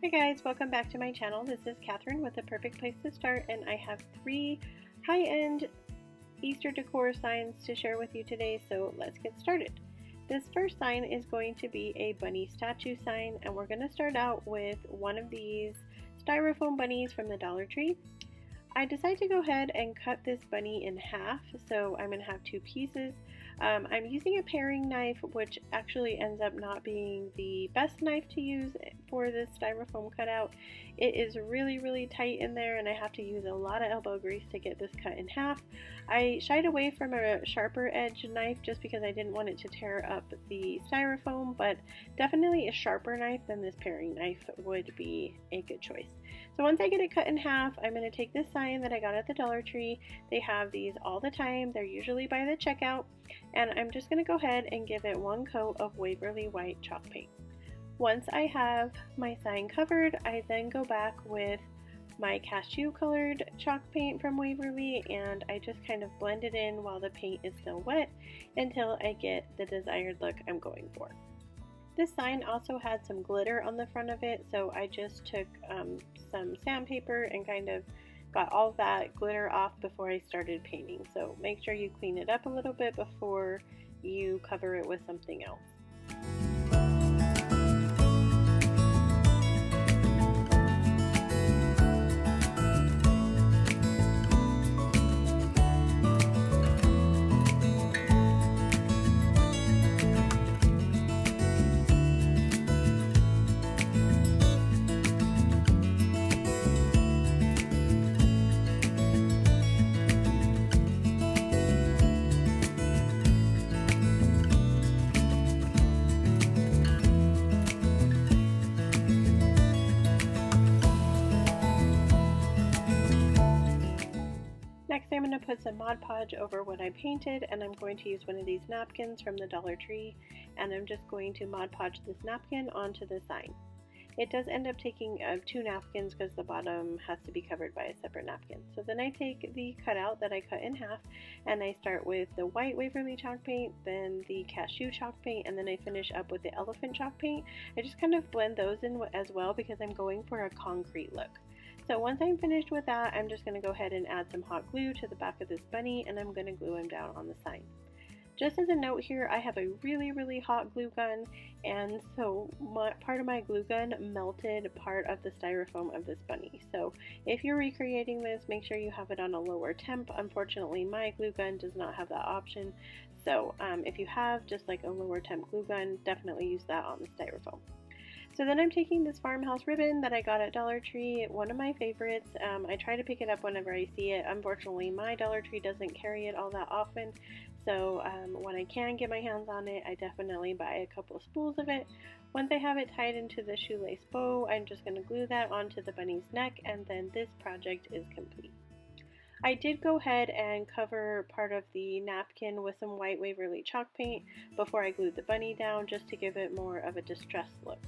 Hi guys, welcome back to my channel. This is Catherine with The Perfect Place to Start, and I have 3 high-end Easter decor signs to share with you today, so let's get started. This first sign is going to be a bunny statue sign, and we're going to start out with one of these styrofoam bunnies from the Dollar Tree. I decided to go ahead and cut this bunny in half, so I'm going to have 2 pieces. I'm using a paring knife, which actually ends up not being the best knife to use for this styrofoam cutout. It is really tight in there, and I have to use a lot of elbow grease to get this cut in half. I shied away from a sharper edge knife just because I didn't want it to tear up the styrofoam, but definitely a sharper knife than this paring knife would be a good choice. So once I get it cut in half, I'm going to take this sign that I got at the Dollar Tree. They have these all the time. They're usually by the checkout. And I'm just going to go ahead and give it 1 coat of Waverly white chalk paint. Once I have my sign covered, I then go back with my Cashew colored chalk paint from Waverly, and I just kind of blend it in while the paint is still wet until I get the desired look I'm going for. This sign also had some glitter on the front of it, so I just took some sandpaper and kind of got all that glitter off before I started painting. So make sure you clean it up a little bit before you cover it with something else. Next, I'm going to put some Mod Podge over what I painted, and I'm going to use one of these napkins from the Dollar Tree, and I'm just going to Mod Podge this napkin onto the sign. It does end up taking 2 napkins because the bottom has to be covered by a separate napkin. So then I take the cutout that I cut in half, and I start with the white Waverly chalk paint, then the Cashew chalk paint, and then I finish up with the elephant chalk paint. I just kind of blend those in as well because I'm going for a concrete look. So once I'm finished with that, I'm just going to go ahead and add some hot glue to the back of this bunny, and I'm going to glue him down on the sign. Just as a note here, I have a really hot glue gun, and so part of my glue gun melted part of the styrofoam of this bunny. So if you're recreating this, make sure you have it on a lower temp. Unfortunately, my glue gun does not have that option. So if you have just like a lower temp glue gun, definitely use that on the styrofoam. So then I'm taking this Farmhouse ribbon that I got at Dollar Tree, one of my favorites. I try to pick it up whenever I see it. Unfortunately, my Dollar Tree doesn't carry it all that often, so when I can get my hands on it, I definitely buy a couple of spools of it. Once I have it tied into the shoelace bow, I'm just going to glue that onto the bunny's neck, and then this project is complete. I did go ahead and cover part of the napkin with some white Waverly chalk paint before I glued the bunny down, just to give it more of a distressed look.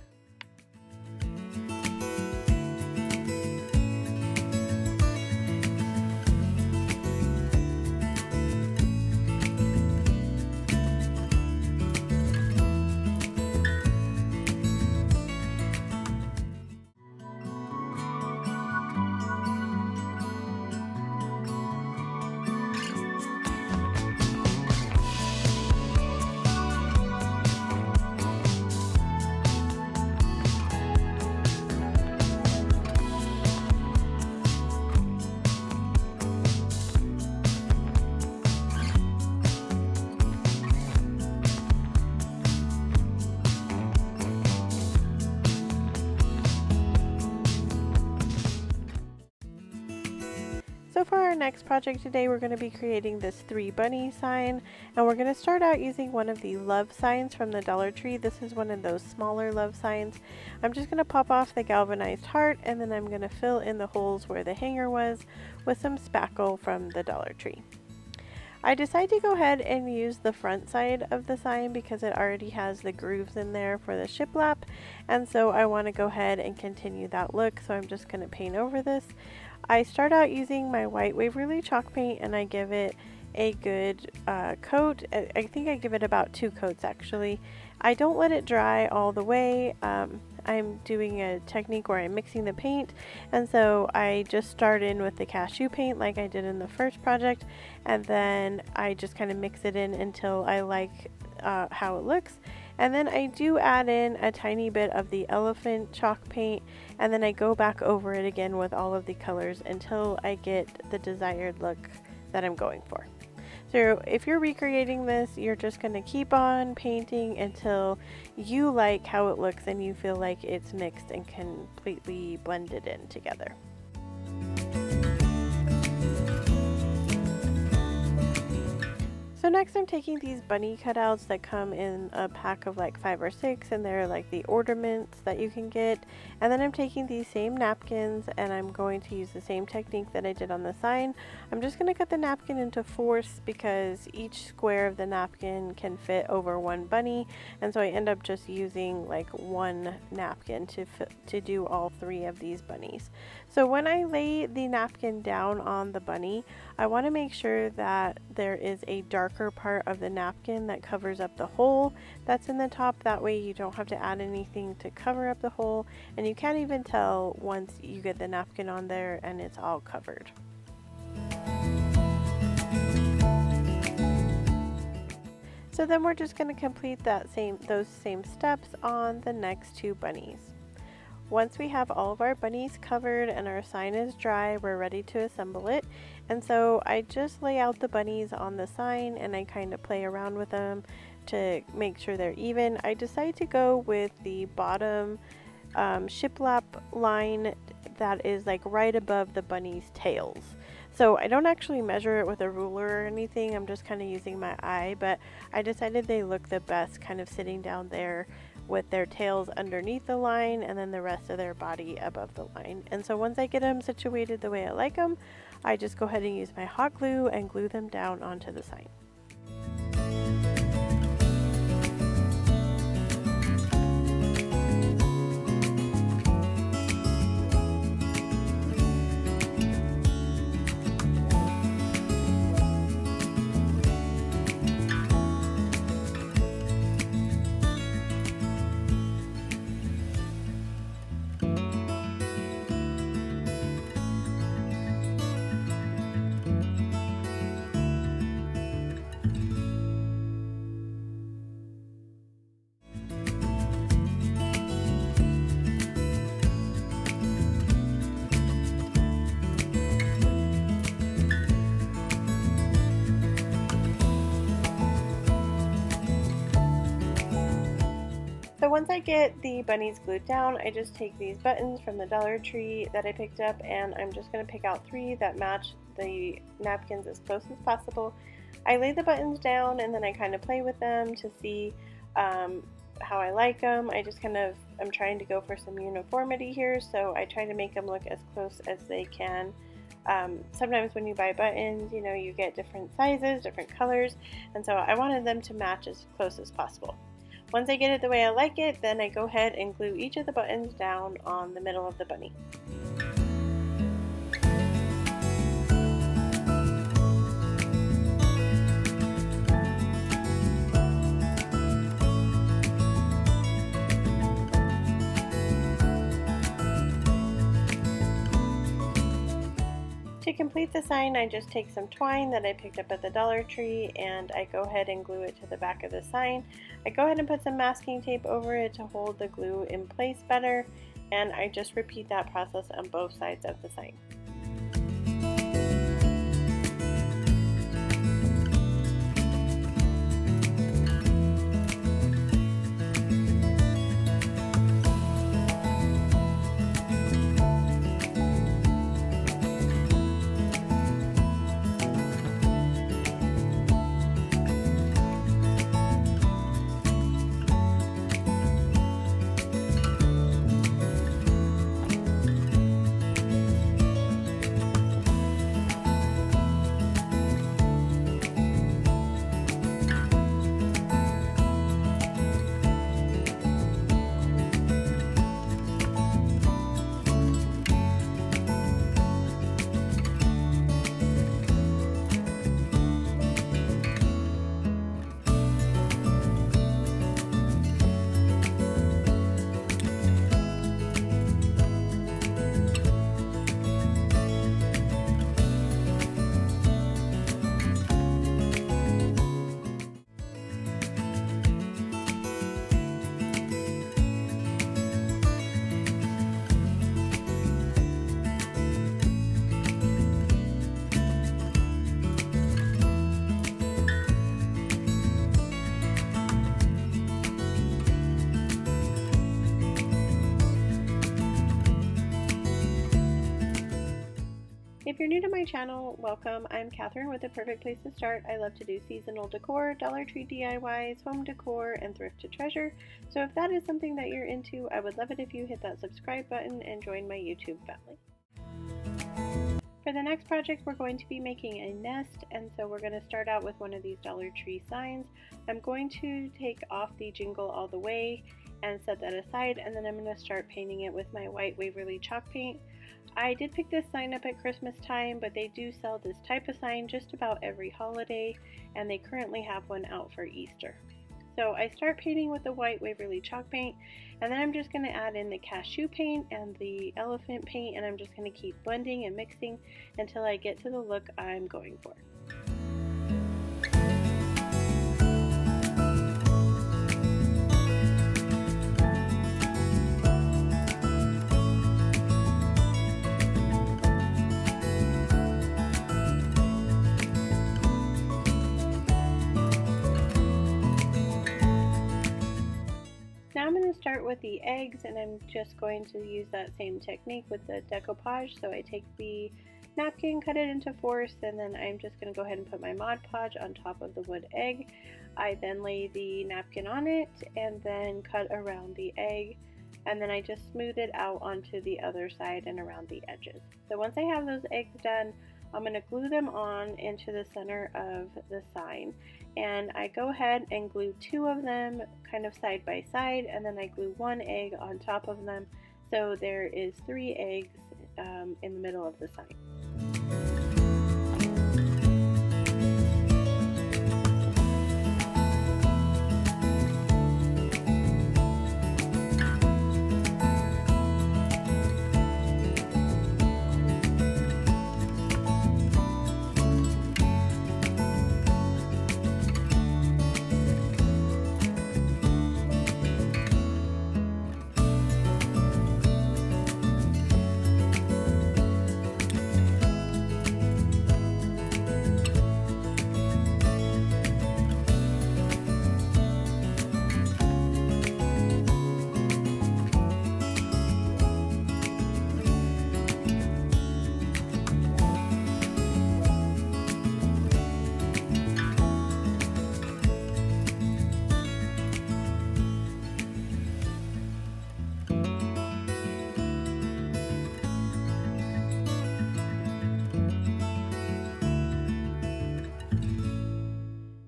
So for our next project today, we're going to be creating this 3 bunny sign, and we're going to start out using one of the love signs from the Dollar Tree. This is one of those smaller love signs. I'm just going to pop off the galvanized heart, and then I'm going to fill in the holes where the hanger was with some spackle from the Dollar Tree. I decided to go ahead and use the front side of the sign because it already has the grooves in there for the shiplap, and so I want to go ahead and continue that look, so I'm just going to paint over this. I start out using my white Waverly chalk paint, and I give it a good coat. I think I give it about 2 coats actually. I don't let it dry all the way. I'm doing a technique where I'm mixing the paint, and so I just start in with the cashew paint like I did in the first project, and then I just kind of mix it in until I like how it looks. And then I do add in a tiny bit of the elephant chalk paint, and then I go back over it again with all of the colors until I get the desired look that I'm going for. So if you're recreating this, you're just going to keep on painting until you like how it looks and you feel like it's mixed and completely blended in together. So next I'm taking these bunny cutouts that come in a pack of like 5 or 6, and they're like the ornaments that you can get. And then I'm taking these same napkins and I'm going to use the same technique that I did on the sign. I'm just going to cut the napkin into 4ths because each square of the napkin can fit over one bunny, and so I end up just using like one napkin to do all 3 of these bunnies. So when I lay the napkin down on the bunny, I want to make sure that there is a darker part of the napkin that covers up the hole that's in the top. That way you don't have to add anything to cover up the hole, and you can't even tell once you get the napkin on there and it's all covered. So then we're just going to complete those same steps on the next 2 bunnies. Once we have all of our bunnies covered and our sign is dry, we're ready to assemble it. And so I just lay out the bunnies on the sign and I kind of play around with them to make sure they're even. I decide to go with the bottom shiplap line that is like right above the bunny's tails. So I don't actually measure it with a ruler or anything, I'm just kind of using my eye, but I decided they look the best kind of sitting down there with their tails underneath the line and then the rest of their body above the line. And so once I get them situated the way I like them, I just go ahead and use my hot glue and glue them down onto the sign. So once I get the bunnies glued down, I just take these buttons from the Dollar Tree that I picked up, and I'm just going to pick out 3 that match the napkins as close as possible. I lay the buttons down and then I kind of play with them to see how I like them. I'm trying to go for some uniformity here, so I try to make them look as close as they can. Sometimes when you buy buttons, you know, you get different sizes, different colors, and so I wanted them to match as close as possible. Once I get it the way I like it, then I go ahead and glue each of the buttons down on the middle of the bunny. To complete the sign, I just take some twine that I picked up at the Dollar Tree and I go ahead and glue it to the back of the sign. I go ahead and put some masking tape over it to hold the glue in place better, and I just repeat that process on both sides of the sign. If you're new to my channel, welcome. I'm Catherine with The Perfect Place to Start. I love to do seasonal decor, Dollar Tree DIYs, home decor, and thrift to treasure. So if that is something that you're into, I would love it if you hit that subscribe button and join my YouTube family. For the next project, we're going to be making a nest, and so we're going to start out with one of these Dollar Tree signs. I'm going to take off the jingle all the way and set that aside, and then I'm going to start painting it with my white Waverly chalk paint. I did pick this sign up at Christmas time, but they do sell this type of sign just about every holiday, and they currently have one out for Easter. So I start painting with the white Waverly chalk paint, and then I'm just going to add in the Cashew paint and the elephant paint, and I'm just going to keep blending and mixing until I get to the look I'm going for. Now I'm going to start with the eggs, and I'm just going to use that same technique with the decoupage. So I take the napkin, cut it into fourths, and then I'm just going to go ahead and put my Mod Podge on top of the wood egg. I then lay the napkin on it and then cut around the egg, and then I just smooth it out onto the other side and around the edges. So once I have those eggs done, I'm going to glue them on into the center of the sign, and I go ahead and glue two of them kind of side by side, and then I glue one egg on top of them, so there is 3 eggs in the middle of the sign.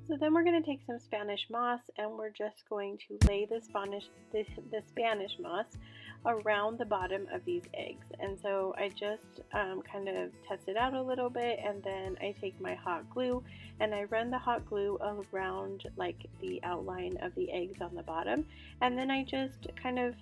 So then we're going to take some Spanish moss, and we're just going to lay the Spanish moss around the bottom of these eggs. And so I just kind of test it out a little bit, and then I take my hot glue and I run the hot glue around like the outline of the eggs on the bottom, and then I just kind of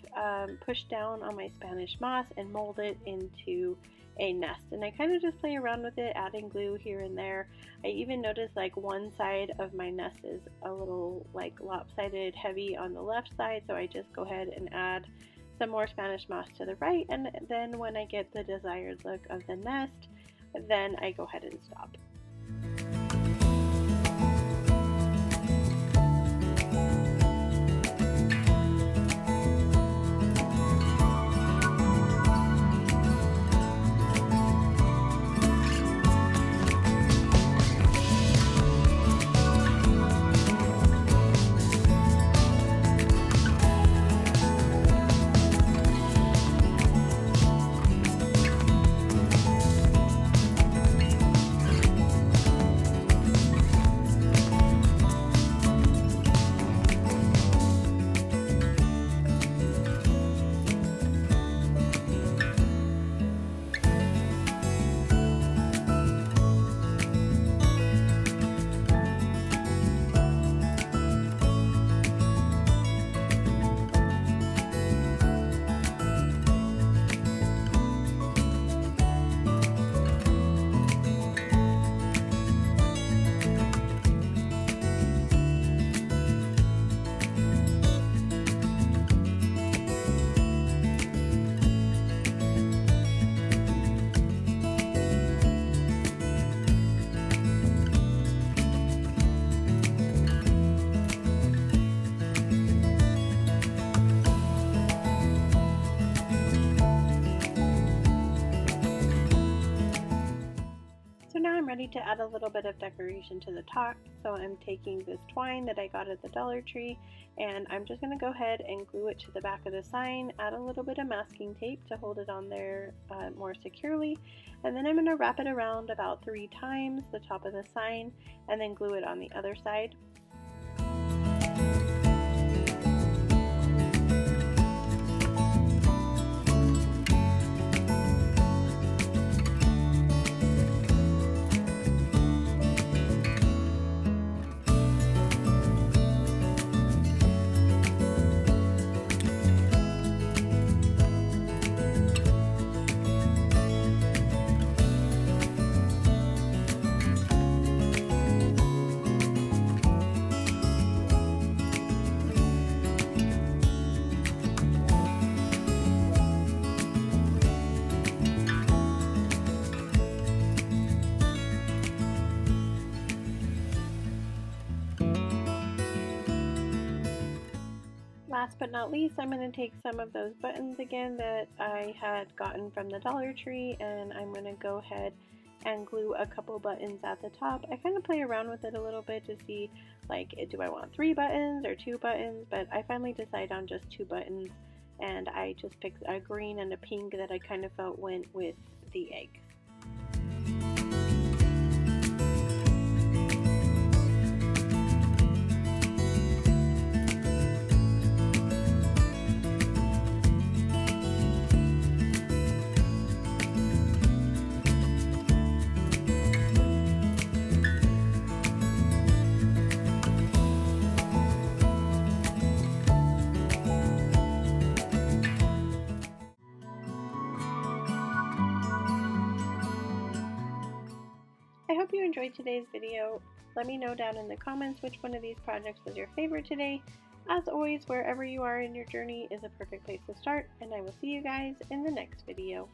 push down on my Spanish moss and mold it into a nest. And I kind of just play around with it, adding glue here and there. I even noticed like one side of my nest is a little like lopsided, heavy on the left side, so I just go ahead and add some more Spanish moss to the right, and then when I get the desired look of the nest, then I go ahead and stop. ready to add a little bit of decoration to the top. So I'm taking this twine that I got at the Dollar Tree, and I'm just going to go ahead and glue it to the back of the sign, add a little bit of masking tape to hold it on there more securely, and then I'm going to wrap it around about 3 times the top of the sign and then glue it on the other side. Last but not least, I'm going to take some of those buttons again that I had gotten from the Dollar Tree, and I'm going to go ahead and glue a couple buttons at the top. I kind of play around with it a little bit to see, like, do I want 3 buttons or 2 buttons, but I finally decided on just 2 buttons, and I just picked a green and a pink that I kind of felt went with the egg. I hope you enjoyed today's video. Let me know down in the comments which one of these projects was your favorite today. As always, wherever you are in your journey is a perfect place to start, and I will see you guys in the next video.